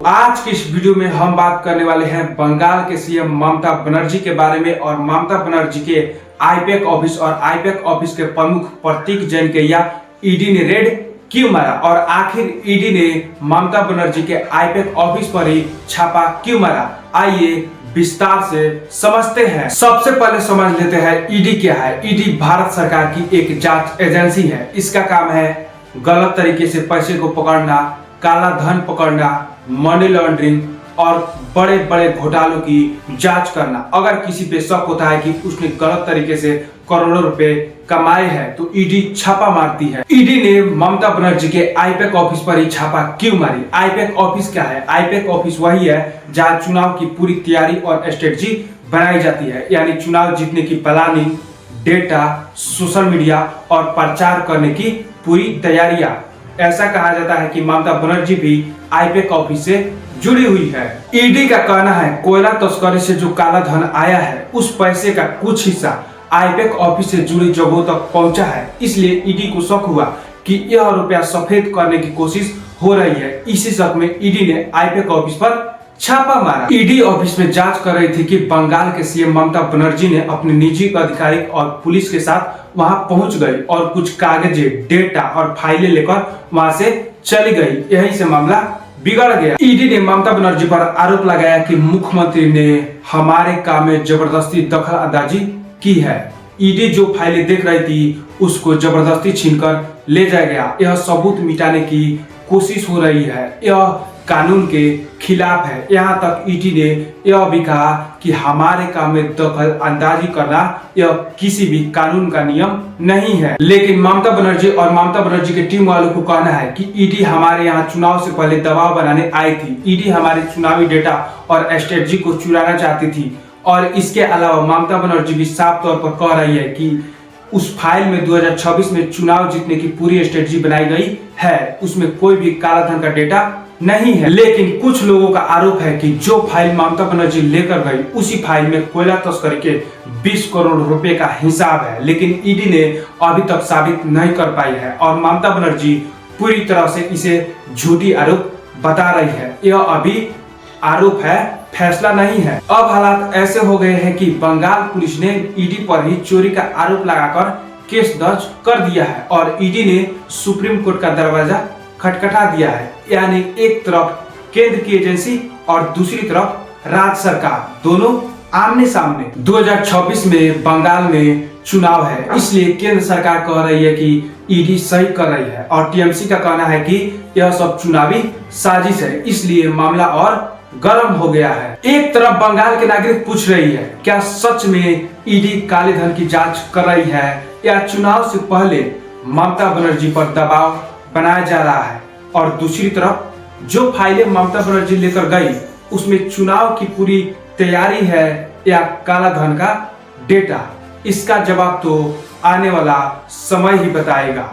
आज की इस वीडियो में हम बात करने वाले हैं बंगाल के सीएम ममता बनर्जी के बारे में और ममता बनर्जी के आईपैक ऑफिस और आईपैक ऑफिस के प्रमुख प्रतीक जैन के या ईडी ने रेड क्यों मारा और आखिर ईडी ने ममता बनर्जी के आईपैक ऑफिस पर ही छापा क्यों मारा। आइए विस्तार से समझते हैं। सबसे पहले समझ लेते हैं ईडी क्या है। ईडी भारत सरकार की एक जांच एजेंसी है। इसका काम है गलत तरीके से पैसे को पकड़ना, काला धन पकड़ना, मनी लॉन्ड्रिंग और बड़े बड़े घोटालों की जांच करना। अगर किसी पे शक होता है कि उसने गलत तरीके से करोड़ों रुपए कमाए हैं तो ईडी छापा मारती है। ईडी ने ममता बनर्जी के आईपैक ऑफिस पर ही छापा क्यों मारी। आईपैक ऑफिस क्या है? आईपैक ऑफिस वही है जहां चुनाव की पूरी तैयारी और स्ट्रेटजी बनाई जाती है, यानी चुनाव जीतने की प्लानिंग, डेटा, सोशल मीडिया और प्रचार करने की पूरी तैयारियां। ऐसा कहा जाता है कि ममता बनर्जी भी आईपैक ऑफिस से जुड़ी हुई है। ईडी का कहना है कोयला तस्करी से जो काला धन आया है उस पैसे का कुछ हिस्सा आईपैक ऑफिस से जुड़ी जगहों तक पहुंचा है। इसलिए ईडी को शक हुआ कि यह रुपया सफेद करने की कोशिश हो रही है। इसी शक में ईडी ने आईपैक ऑफिस पर छापा मारा। ईडी ऑफिस में जांच कर रही थी कि बंगाल के सीएम ममता बनर्जी ने अपने निजी अधिकारी और पुलिस के साथ वहां पहुंच गई और कुछ कागजें, डेटा और फाइलें लेकर वहां से चली गई। यही से मामला बिगड़ गया। ईडी ने ममता बनर्जी पर आरोप लगाया कि मुख्यमंत्री ने हमारे काम में जबरदस्ती दखल अंदाजी की है। ईडी जो फाइलें देख रही थी उसको जबरदस्ती छीनकर ले जाया गया। यह सबूत मिटाने की कोशिश हो रही है। यह कानून के खिलाफ है। यहाँ तक ईडी ने यह भी कहा कि हमारे काम में दखल अंदाजी करना यह किसी भी कानून का नियम नहीं है। लेकिन ममता बनर्जी और ममता बनर्जी के टीम वालों को कहना है कि ईडी हमारे यहाँ चुनाव से पहले दबाव बनाने आई थी। ईडी हमारे चुनावी डेटा और स्ट्रेटजी को चुराना चाहती थी। और इसके अलावा ममता बनर्जी भी साफ तौर पर कह रही है कि उस फाइल में 2026 में चुनाव जीतने की पूरी स्ट्रेटजी बनाई गई है, उसमें कोई भी काला धन का डेटा नहीं है। लेकिन कुछ लोगों का आरोप है कि जो फाइल ममता बनर्जी लेकर गई उसी फाइल में कोयला तस्करी के 20 करोड़ रुपए का हिसाब है। लेकिन ईडी ने अभी तक साबित नहीं कर पाई है और ममता बनर्जी पूरी तरह से इसे झूठी आरोप बता रही है। यह अभी आरोप है, फैसला नहीं है। अब हालात ऐसे हो गए हैं कि बंगाल पुलिस ने ईडी पर ही चोरी का आरोप लगाकर केस दर्ज कर दिया है और ईडी ने सुप्रीम कोर्ट का दरवाजा खटखटा दिया है। यानी एक तरफ केंद्र की एजेंसी और दूसरी तरफ राज्य सरकार, दोनों आमने सामने। 2026 में बंगाल में चुनाव है, इसलिए केंद्र सरकार कह रही है कि ईडी सही कर रही है और टीएमसी का कहना है कि यह सब चुनावी साजिश है। इसलिए मामला और गर्म हो गया है। एक तरफ बंगाल के नागरिक पूछ रही है क्या सच में ईडी काले धन की जांच कर रही है या चुनाव से पहले ममता बनर्जी पर दबाव बनाया जा रहा है। और दूसरी तरफ जो फाइलें ममता बनर्जी लेकर गई उसमें चुनाव की पूरी तैयारी है या काला धन का डेटा। इसका जवाब तो आने वाला समय ही बताएगा।